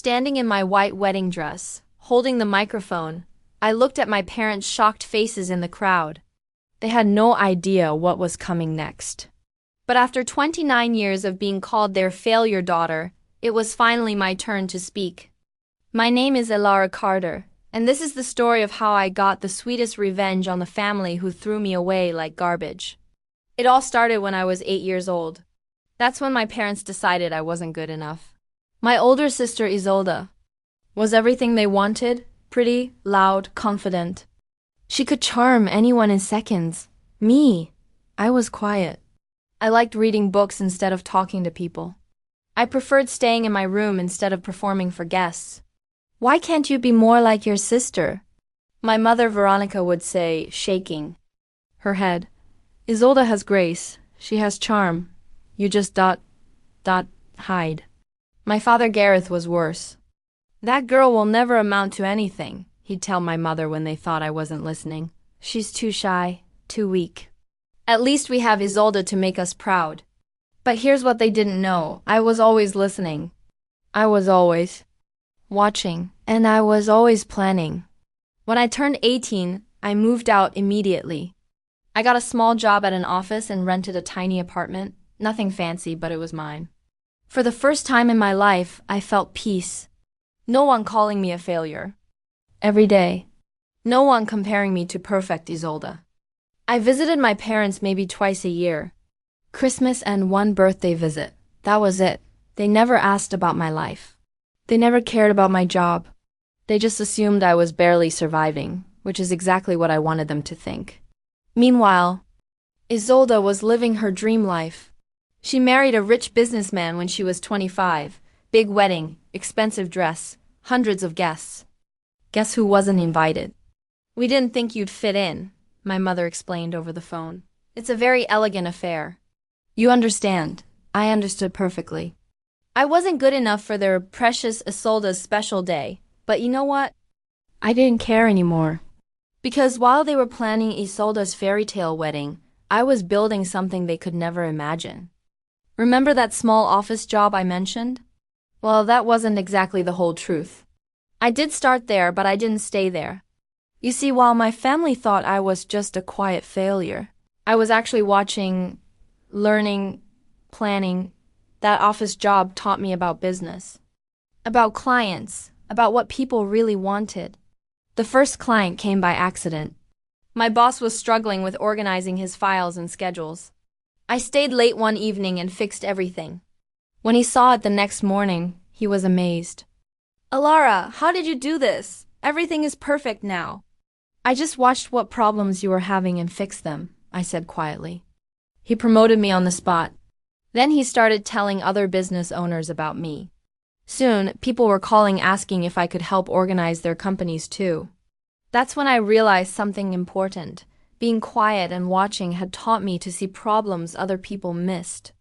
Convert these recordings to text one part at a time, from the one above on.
standing in my white wedding dress, holding the microphone. I looked at my parents' shocked faces in the crowd. They had no idea what was coming next. But after 29 years of being called their failure daughter, it was finally my turn to speak. My name is Elara Carter, and this is the story of how I got the sweetest revenge on the family who threw me away like garbage. It all started when I was 8 years old. That's when my parents decided I wasn't good enough. My older sister Isolde was everything they wanted, pretty, loud, confident. She could charm anyone in seconds. Me, I was quiet. I liked reading books instead of talking to people. I preferred staying in my room instead of performing for guests. Why can't you be more like your sister? My mother Veronica would say, shaking her head. Isolde has grace. She has charm. You just hide. My father Gareth was worse. That girl will never amount to anything, he'd tell my mother when they thought I wasn't listening. She's too shy, too weak. At least we have Isolde to make us proud. But here's what they didn't know. I was always listening. I was always watching. And I was always planning. When I turned 18, I moved out immediately. I got a small job at an office and rented a tiny apartment. Nothing fancy, but it was mine. For the first time in my life, I felt peace. No one calling me a failure. Every day. No one comparing me to perfect Isolde. I visited my parents maybe twice a year. Christmas and one birthday visit. That was it. They never asked about my life. They never cared about my job. They just assumed I was barely surviving, which is exactly what I wanted them to think. Meanwhile, Isolde was living her dream life. She married a rich businessman when she was 25. Big wedding, expensive dress, hundreds of guests. Guess who wasn't invited? We didn't think you'd fit in, my mother explained over the phone. It's a very elegant affair. You understand. I understood perfectly. I wasn't good enough for their precious Isolde's special day, but you know what? I didn't care anymore. Because while they were planning Isolde's fairy tale wedding, I was building something they could never imagine. Remember that small office job I mentioned? Well, that wasn't exactly the whole truth. I did start there, but I didn't stay there. You see, while my family thought I was just a quiet failure, I was actually watching, learning, planning. That office job taught me about business, about clients, about what people really wanted. The first client came by accident. My boss was struggling with organizing his files and schedules. I stayed late one evening and fixed everything. When he saw it the next morning, he was amazed. Elara, how did you do this? Everything is perfect now. I just watched what problems you were having and fixed them, I said quietly. He promoted me on the spot. Then he started telling other business owners about me. Soon, people were calling asking if I could help organize their companies too. That's when I realized something important. Being quiet and watching had taught me to see problems other people missed.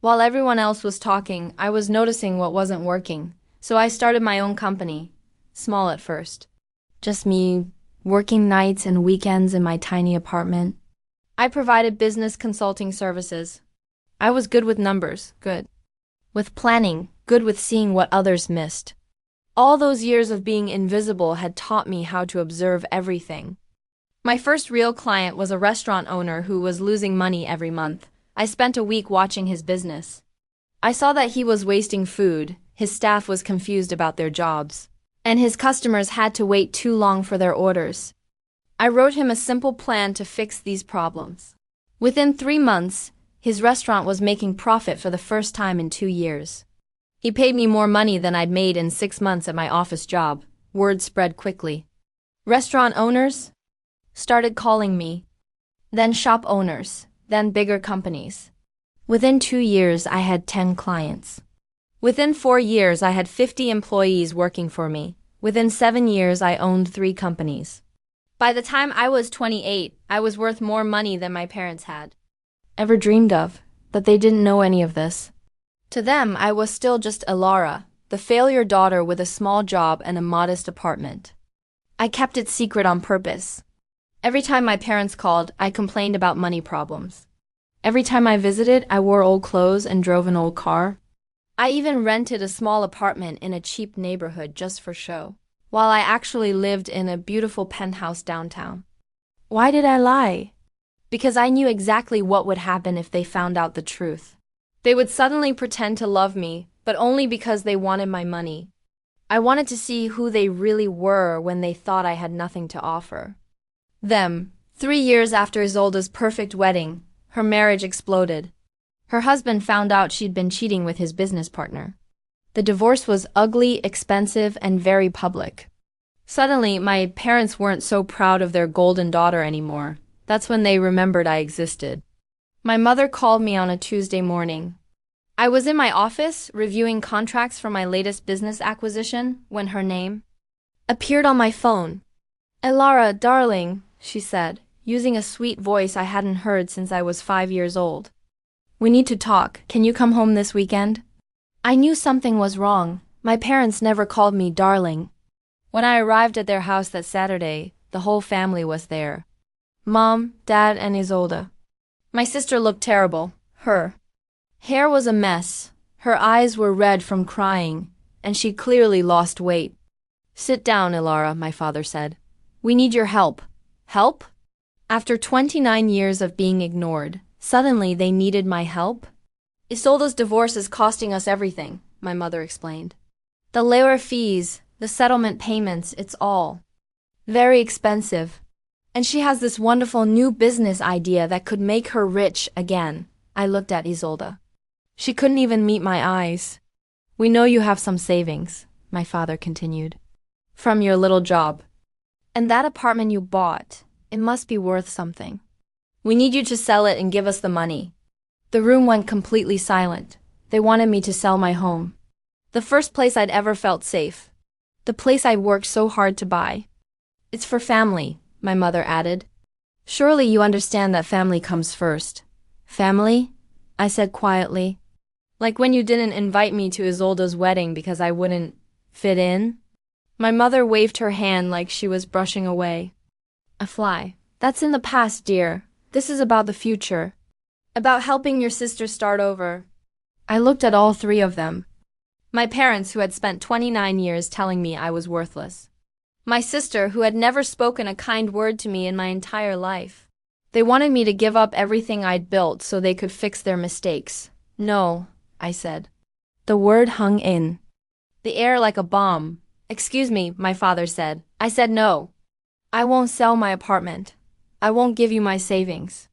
While everyone else was talking, I was noticing what wasn't working, so I started my own company. Small at first. Just me, working nights and weekends in my tiny apartment. I provided business consulting services. I was good with numbers, good with planning, good with seeing what others missed. All those years of being invisible had taught me how to observe everything. My first real client was a restaurant owner who was losing money every month. I spent a week watching his business. I saw that he was wasting food, his staff was confused about their jobs, and his customers had to wait too long for their orders. I wrote him a simple plan to fix these problems. Within 3 months, his restaurant was making profit for the first time in 2 years. He paid me more money than I'd made in 6 months at my office job. Word spread quickly. Restaurant owners started calling me. Then shop owners, then bigger companies. Within 2 years, I had 10 clients. Within 4 years, I had 50 employees working for me. Within 7 years, I owned 3 companies. By the time I was 28, I was worth more money than my parents had ever dreamed of, but they didn't know any of this. To them, I was still just Elara, the failure daughter with a small job and a modest apartment. I kept it secret on purpose. Every time my parents called, I complained about money problems. Every time I visited, I wore old clothes and drove an old car. I even rented a small apartment in a cheap neighborhood just for show, while I actually lived in a beautiful penthouse downtown. Why did I lie? Because I knew exactly what would happen if they found out the truth. They would suddenly pretend to love me, but only because they wanted my money. I wanted to see who they really were when they thought I had nothing to offer. Then, 3 years after Isolda's perfect wedding, her marriage exploded. Her husband found out she'd been cheating with his business partner. The divorce was ugly, expensive, and very public. Suddenly, my parents weren't so proud of their golden daughter anymore. That's when they remembered I existed. My mother called me on a Tuesday morning. I was in my office reviewing contracts for my latest business acquisition when her name appeared on my phone. "Elara, darling," she said, using a sweet voice I hadn't heard since I was 5 years old. "We need to talk. Can you come home this weekend?" I knew something was wrong. My parents never called me darling. When I arrived at their house that Saturday, the whole family was there. Mom, Dad, and Isolde. My sister looked terrible. Her hair was a mess. Her eyes were red from crying, and she clearly lost weight. "Sit down, Elara," my father said. "We need your help." Help? After 29 years of being ignored, suddenly they needed my help? "Isolde's divorce is costing us everything," my mother explained. "The lawyer fees, the settlement payments, it's all very expensive. And she has this wonderful new business idea that could make her rich again." I looked at Isolde. She couldn't even meet my eyes. "We know you have some savings," my father continued, "from your little job. And that apartment you bought, it must be worth something. We need you to sell it and give us the money." The room went completely silent. They wanted me to sell my home. The first place I'd ever felt safe. The place I'd worked so hard to buy. "It's for family," my mother added. "Surely you understand that family comes first." "Family?" I said quietly. "Like when you didn't invite me to Isolde's wedding because I wouldn't fit in?" My mother waved her hand like she was brushing away a fly. "That's in the past, dear. This is about the future. About helping your sister start over." I looked at all three of them. My parents, who had spent 29 years telling me I was worthless. My sister, who had never spoken a kind word to me in my entire life. They wanted me to give up everything I'd built so they could fix their mistakes. "No," I said. The word hung in the air like a bomb. "Excuse me," my father said. I said no. "I won't sell my apartment. I won't give you my savings.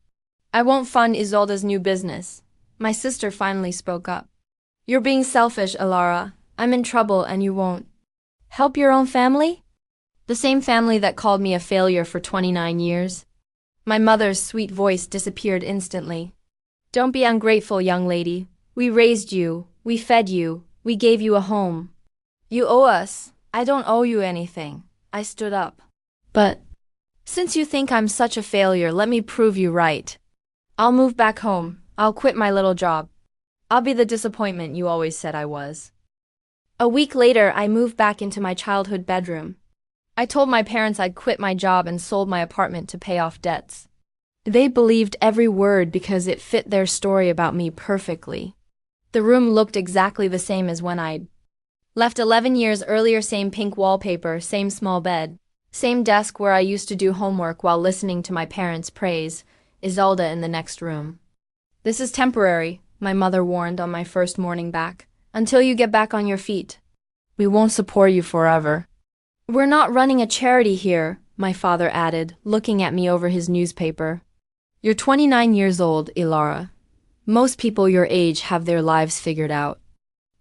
I won't fund Isolde's new business." My sister finally spoke up. "You're being selfish, Elara. I'm in trouble and you won't help your own family?" The same family that called me a failure for 29 years. My mother's sweet voice disappeared instantly. "Don't be ungrateful, young lady. We raised you. We fed you. We gave you a home. You owe us." "I don't owe you anything." I stood up. "But since you think I'm such a failure, let me prove you right. I'll move back home. I'll quit my little job. I'll be the disappointment you always said I was." A week later, I moved back into my childhood bedroom. I told my parents I'd quit my job and sold my apartment to pay off debts. They believed every word because it fit their story about me perfectly. The room looked exactly the same as when I'd left 11 years earlier. Same pink wallpaper, same small bed, same desk where I used to do homework while listening to my parents' praise Isolde in the next room. "This is temporary," my mother warned on my first morning back, "until you get back on your feet. We won't support you forever." "We're not running a charity here," my father added, looking at me over his newspaper. "You're 29 years old, Elara. Most people your age have their lives figured out."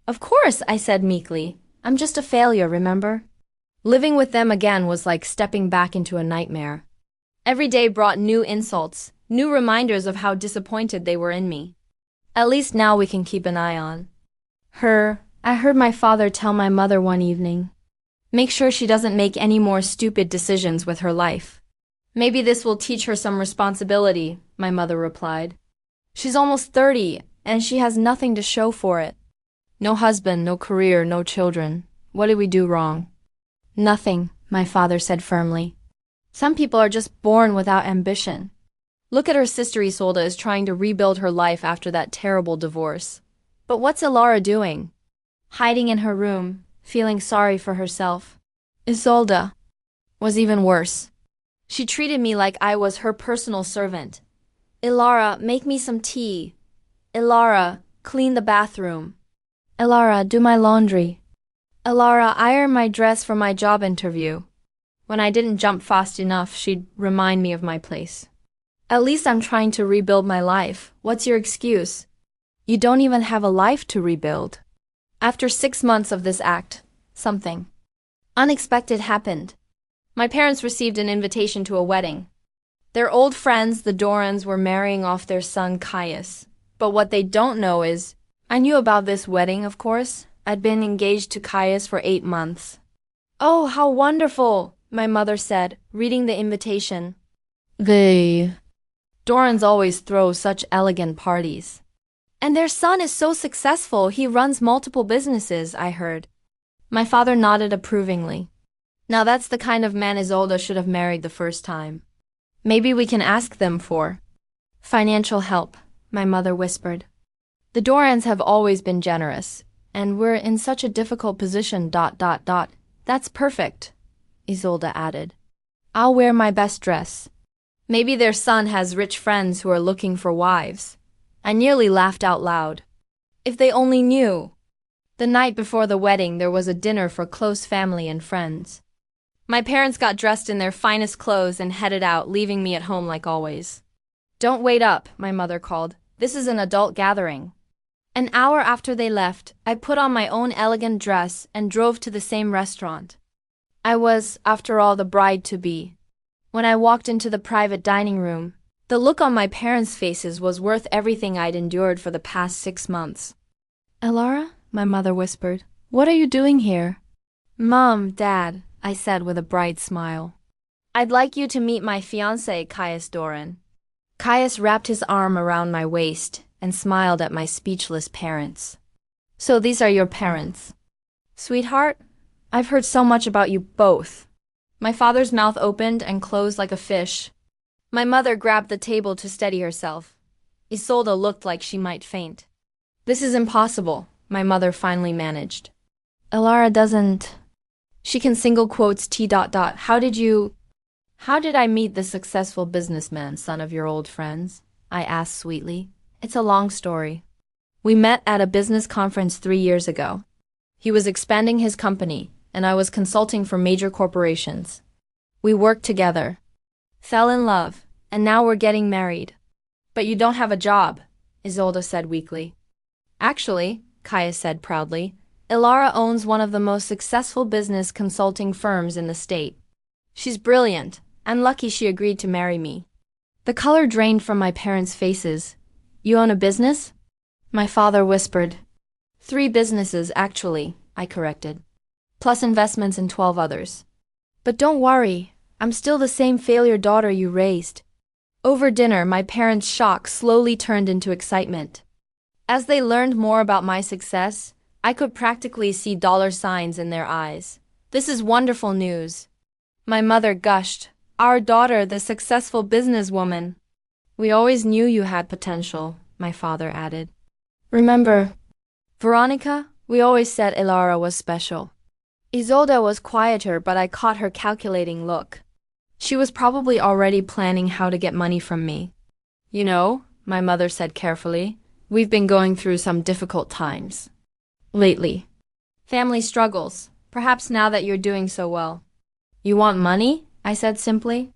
"Of course," I said meekly. "I'm just a failure, remember?" Living with them again was like stepping back into a nightmare. Every day brought new insults, new reminders of how disappointed they were in me. "At least now we can keep an eye on her," I heard my father tell my mother one evening. "Make sure she doesn't make any more stupid decisions with her life." "Maybe this will teach her some responsibility," my mother replied. "She's almost 30, and she has nothing to show for it. No husband, no career, no children. What did we do wrong?" "Nothing," my father said firmly. "Some people are just born without ambition. Look at her sister. Isolde is trying to rebuild her life after that terrible divorce. But what's Elara doing? hiding in her room, feeling sorry for herself. Isolda was even worse. She treated me like I was her personal servant. Ilara, make me some tea. Ilara, clean the bathroom. Ilara, do my laundry. Ilara, iron my dress for my job interview. When I didn't jump fast enough, she'd remind me of my place. At least I'm trying to rebuild my life. What's your excuse? You don't even have a life to rebuild. After 6 months of this act, something unexpected happened. My parents received an invitation to a wedding. Their old friends, the Dorans, were marrying off their son Caius. But what they don't know is, I knew about this wedding, of course. I'd been engaged to Caius for 8 months. Oh, how wonderful, my mother said, reading the invitation. The Dorans always throw such elegant parties. And their son is so successful, he runs multiple businesses, I heard. My father nodded approvingly. Now that's the kind of man Isolda should have married the first time. Maybe we can ask them for financial help, my mother whispered. The Dorans have always been generous, and we're in such a difficult position. That's perfect, Isolda added. I'll wear my best dress. Maybe their son has rich friends who are looking for wives. I nearly laughed out loud. If they only knew. The night before the wedding, there was a dinner for close family and friends. My parents got dressed in their finest clothes and headed out, leaving me at home like always. Don't wait up, my mother called. This is an adult gathering. An hour after they left, I put on my own elegant dress and drove to the same restaurant. I was, after all, the bride-to-be. When I walked into the private dining room, the look on my parents' faces was worth everything I'd endured for the past 6 months. Ilara, my mother whispered, what are you doing here? Mom, Dad, I said with a bright smile. I'd like you to meet my fiancé, Caius Doran. Caius wrapped his arm around my waist and smiled at my speechless parents. So these are your parents. Sweetheart, I've heard so much about you both. My father's mouth opened and closed like a fish. My mother grabbed the table to steady herself. Isolda looked like she might faint. This is impossible, my mother finally managed. Ilara doesn't. She can single quotes T. How did I meet the successful businessman, son of your old friends? I asked sweetly. It's a long story. We met at a business conference 3 years ago. He was expanding his company, and I was consulting for major corporations. We worked together, fell in love, and now we're getting married. But you don't have a job, Isolda said weakly. Actually, Caius said proudly, Ilara owns one of the most successful business consulting firms in the state. She's brilliant, and lucky she agreed to marry me. The color drained from my parents' faces. You own a business? My father whispered. 3 businesses, actually, I corrected. Plus investments in 12 others. But don't worry, I'm still the same failure daughter you raised. Over dinner, my parents' shock slowly turned into excitement. As they learned more about my success, I could practically see dollar signs in their eyes. This is wonderful news. My mother gushed. Our daughter, the successful businesswoman. We always knew you had potential, my father added. Remember, Veronica, we always said Ilara was special. Isolda was quieter, but I caught her calculating look. She was probably already planning how to get money from me. You know, my mother said carefully, we've been going through some difficult times. Lately. Family struggles, perhaps now that you're doing so well. You want money? I said simply.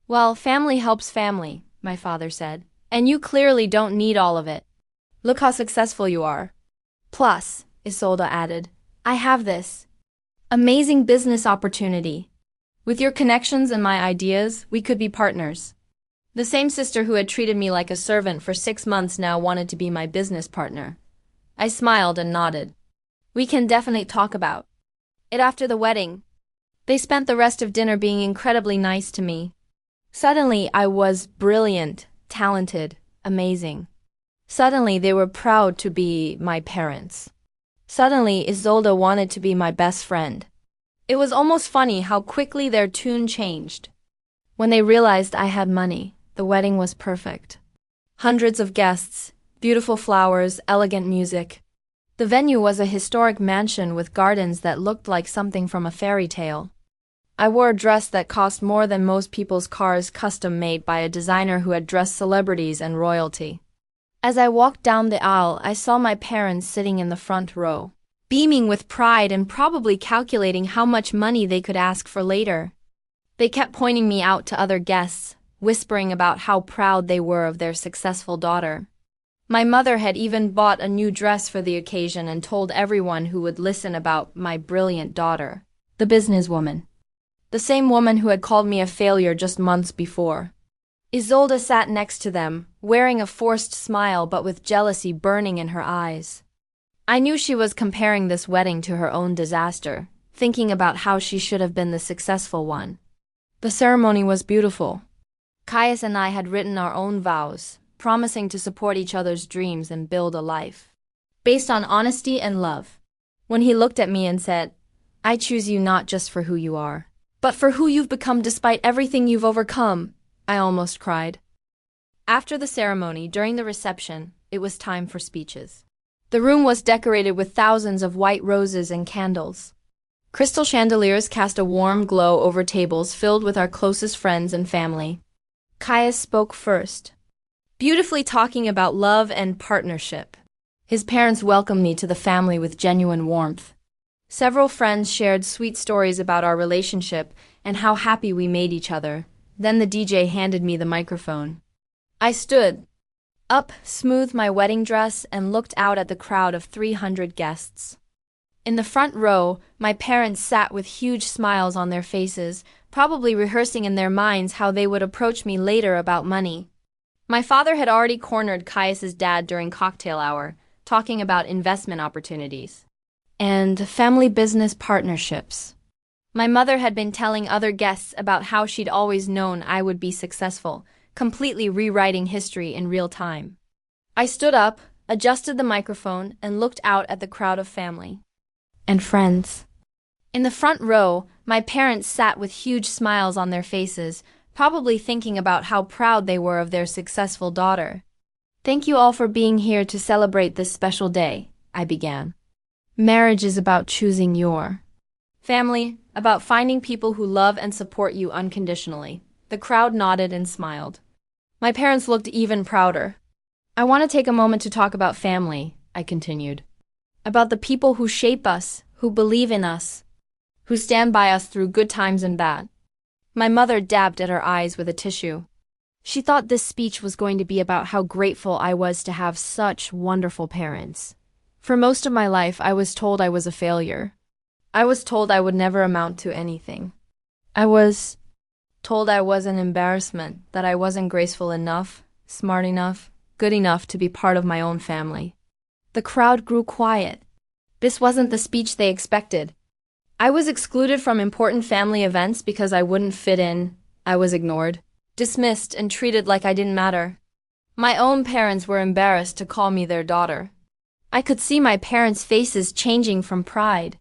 Well, family helps family, my father said, and you clearly don't need all of it. Look how successful you are. Plus, Isolda added, I have this amazing business opportunity. With your connections and my ideas, we could be partners. The same sister who had treated me like a servant for 6 months now wanted to be my business partner. I smiled and nodded. We can definitely talk about it after the wedding. They spent the rest of dinner being incredibly nice to me. Suddenly, I was brilliant, talented, amazing. Suddenly, they were proud to be my parents. Suddenly, Isolda wanted to be my best friend. It was almost funny how quickly their tune changed. When they realized I had money, the wedding was perfect. Hundreds of guests, beautiful flowers, elegant music. The venue was a historic mansion with gardens that looked like something from a fairy tale. I wore a dress that cost more than most people's cars, custom made by a designer who had dressed celebrities and royalty. As I walked down the aisle, I saw my parents sitting in the front row, beaming with pride and probably calculating how much money they could ask for later. They kept pointing me out to other guests, whispering about how proud they were of their successful daughter. My mother had even bought a new dress for the occasion and told everyone who would listen about my brilliant daughter, the businesswoman. The same woman who had called me a failure just months before. Isolde sat next to them, wearing a forced smile but with jealousy burning in her eyes. I knew she was comparing this wedding to her own disaster, thinking about how she should have been the successful one. The ceremony was beautiful. Caius and I had written our own vows, promising to support each other's dreams and build a life based on honesty and love. When he looked at me and said, "I choose you not just for who you are, but for who you've become despite everything you've overcome," I almost cried. After the ceremony, during the reception, it was time for speeches. The room was decorated with thousands of white roses and candles. Crystal chandeliers cast a warm glow over tables filled with our closest friends and family. Caius spoke first, beautifully talking about love and partnership. His parents welcomed me to the family with genuine warmth. Several friends shared sweet stories about our relationship and how happy we made each other. Then the DJ handed me the microphone. I stood up, smoothed my wedding dress, and looked out at the crowd of 300 guests. In the front row, my parents sat with huge smiles on their faces, probably rehearsing in their minds how they would approach me later about money. My father had already cornered Caius's dad during cocktail hour, talking about investment opportunities and family business partnerships. My mother had been telling other guests about how she'd always known I would be successful, completely rewriting history in real time. I stood up, adjusted the microphone, and looked out at the crowd of family and friends. In the front row, my parents sat with huge smiles on their faces, probably thinking about how proud they were of their successful daughter. "Thank you all for being here to celebrate this special day," I began. "Marriage is about choosing your family, about finding people who love and support you unconditionally." The crowd nodded and smiled. My parents looked even prouder. "I want to take a moment to talk about family," I continued. "About the people who shape us, who believe in us, who stand by us through good times and bad." My mother dabbed at her eyes with a tissue. She thought this speech was going to be about how grateful I was to have such wonderful parents. For most of my life, I was told I was a failure. I was told I would never amount to anything. I was told I was an embarrassment, that I wasn't graceful enough, smart enough, good enough to be part of my own family. The crowd grew quiet. This wasn't the speech they expected. I was excluded from important family events because I wouldn't fit in. I was ignored, dismissed, and treated like I didn't matter. My own parents were embarrassed to call me their daughter. I could see my parents' faces changing from pride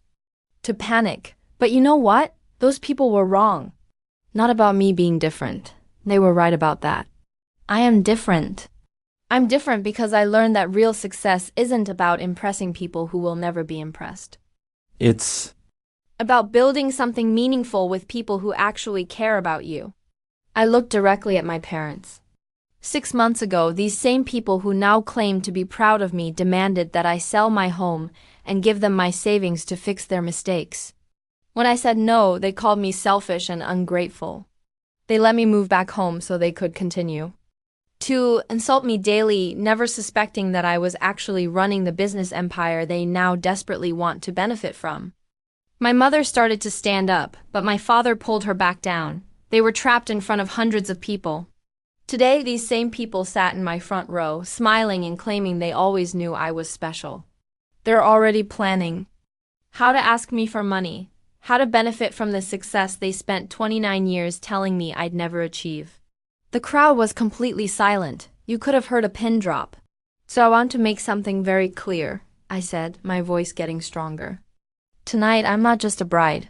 to panic. But you know what? Those people were wrong. Not about me being different. They were right about that. I am different. I'm different because I learned that real success isn't about impressing people who will never be impressed. It's about building something meaningful with people who actually care about you. I looked directly at my parents. 6 months ago, these same people who now claim to be proud of me demanded that I sell my home and give them my savings to fix their mistakes. When I said no, they called me selfish and ungrateful. They let me move back home so they could continue to insult me daily, never suspecting that I was actually running the business empire they now desperately want to benefit from. My mother started to stand up, but my father pulled her back down. They were trapped in front of hundreds of people. Today, these same people sat in my front row, smiling and claiming they always knew I was special. They're already planning how to ask me for money, how to benefit from the success they spent 29 years telling me I'd never achieve. The crowd was completely silent. You could have heard a pin drop. "So I want to make something very clear," I said, my voice getting stronger. "Tonight, I'm not just a bride.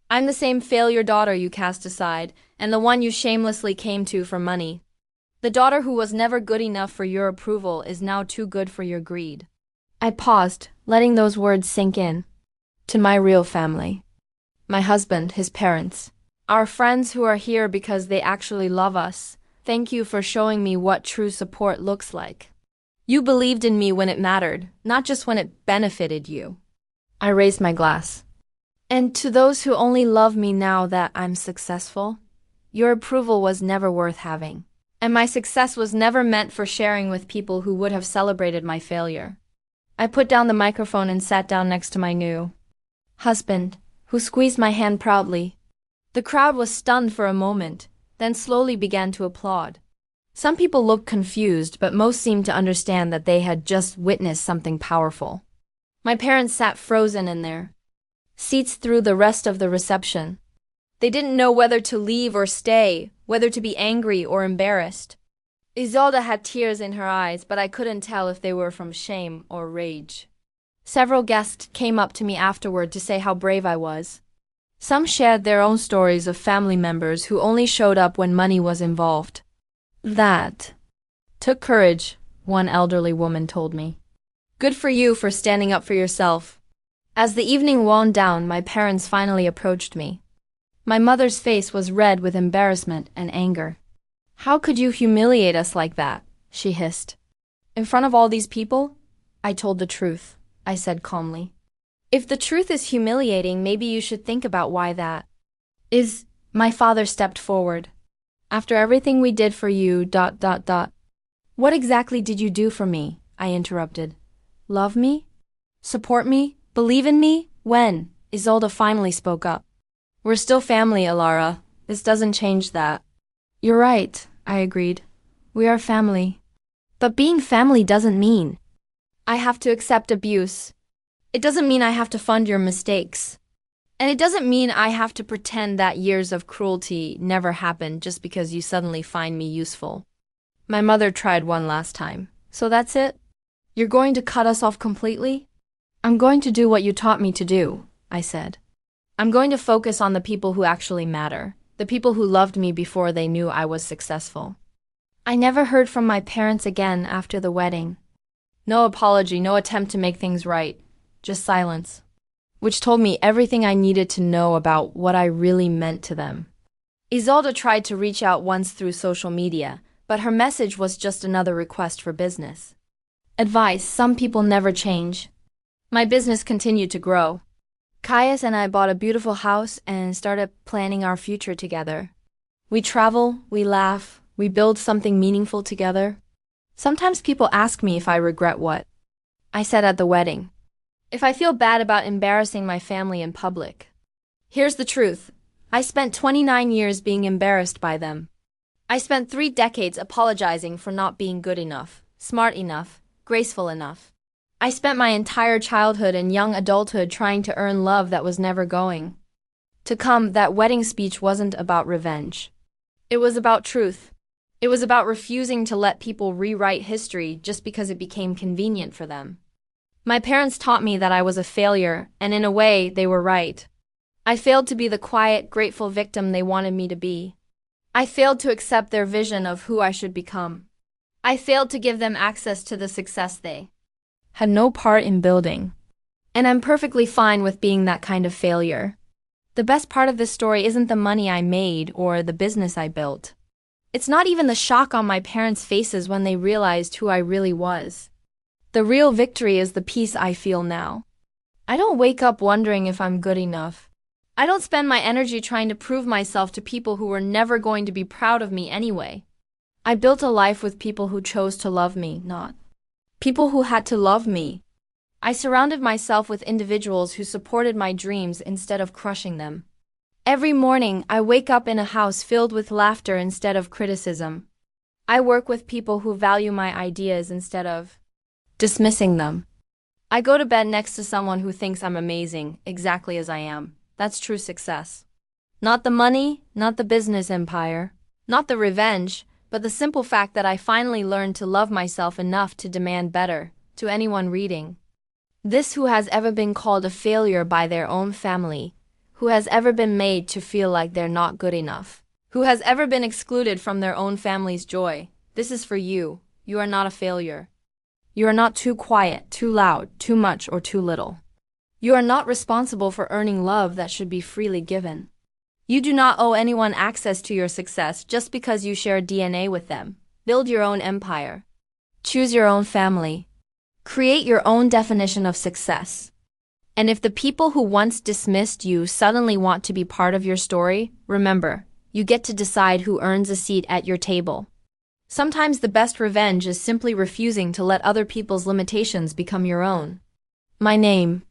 I'm the same failure daughter you cast aside, and the one you shamelessly came to for money. The daughter who was never good enough for your approval is now too good for your greed. I paused, letting those words sink in. To my real family. My husband, his parents. Our friends who are here because they actually love us. Thank you for showing me what true support looks like. You believed in me when it mattered, not just when it benefited you. I raised my glass. And to those who only love me now that I'm successful, your approval was never worth having. And my success was never meant for sharing with people who would have celebrated my failure. I put down the microphone and sat down next to my new husband, who squeezed my hand proudly. The crowd was stunned for a moment, then slowly began to applaud. Some people looked confused, but most seemed to understand that they had just witnessed something powerful. My parents sat frozen in their seats through the rest of the reception. They didn't know whether to leave or stay, whether to be angry or embarrassed. Isolde had tears in her eyes, but I couldn't tell if they were from shame or rage. Several guests came up to me afterward to say how brave I was. Some shared their own stories of family members who only showed up when money was involved. That took courage, one elderly woman told me. Good for you for standing up for yourself. As the evening wound down, my parents finally approached me. My mother's face was red with embarrassment and anger. How could you humiliate us like that? She hissed. In front of all these people? I told the truth, I said calmly. If the truth is humiliating, maybe you should think about why that is. My father stepped forward. After everything we did for you, ... What exactly did you do for me? I interrupted. Love me? Support me? Believe in me? When? Isolde finally spoke up. We're still family, Alara. This doesn't change that. You're right, I agreed. We are family. But being family doesn't mean I have to accept abuse. It doesn't mean I have to fund your mistakes. And it doesn't mean I have to pretend that years of cruelty never happened just because you suddenly find me useful. My mother tried one last time. So that's it? You're going to cut us off completely? I'm going to do what you taught me to do, I said. I'm going to focus on the people who actually matter, the people who loved me before they knew I was successful. I never heard from my parents again after the wedding. No apology, no attempt to make things right, just silence, which told me everything I needed to know about what I really meant to them. Isolde tried to reach out once through social media, but her message was just another request for business. Advice: some people never change. My business continued to grow. Caius and I bought a beautiful house and started planning our future together. We travel, we laugh, we build something meaningful together. Sometimes people ask me if I regret what I said at the wedding. If I feel bad about embarrassing my family in public. Here's the truth. I spent 29 years being embarrassed by them. I spent 3 decades apologizing for not being good enough, smart enough, graceful enough. I spent my entire childhood and young adulthood trying to earn love that was never going to come. That wedding speech wasn't about revenge. It was about truth. It was about refusing to let people rewrite history just because it became convenient for them. My parents taught me that I was a failure, and in a way, they were right. I failed to be the quiet, grateful victim they wanted me to be. I failed to accept their vision of who I should become. I failed to give them access to the success they had no part in building. And I'm perfectly fine with being that kind of failure. The best part of this story isn't the money I made or the business I built. It's not even the shock on my parents' faces when they realized who I really was. The real victory is the peace I feel now. I don't wake up wondering if I'm good enough. I don't spend my energy trying to prove myself to people who were never going to be proud of me anyway. I built a life with people who chose to love me, not people who had to love me. I surrounded myself with individuals who supported my dreams instead of crushing them. Every morning, I wake up in a house filled with laughter instead of criticism. I work with people who value my ideas instead of dismissing them. I go to bed next to someone who thinks I'm amazing, exactly as I am. That's true success. Not the money, not the business empire, not the revenge, but the simple fact that I finally learned to love myself enough to demand better, to anyone reading. This: who has ever been called a failure by their own family, who has ever been made to feel like they're not good enough, who has ever been excluded from their own family's joy. This is for you. You are not a failure. You are not too quiet, too loud, too much, or too little. You are not responsible for earning love that should be freely given. You do not owe anyone access to your success just because you share DNA with them. Build your own empire. Choose your own family. Create your own definition of success. And if the people who once dismissed you suddenly want to be part of your story, remember, you get to decide who earns a seat at your table. Sometimes the best revenge is simply refusing to let other people's limitations become your own. My name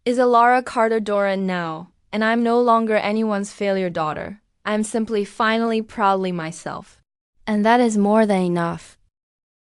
is Alara Carter Doran now, and I'm no longer anyone's failure daughter. I'm simply finally proudly myself. And that is more than enough.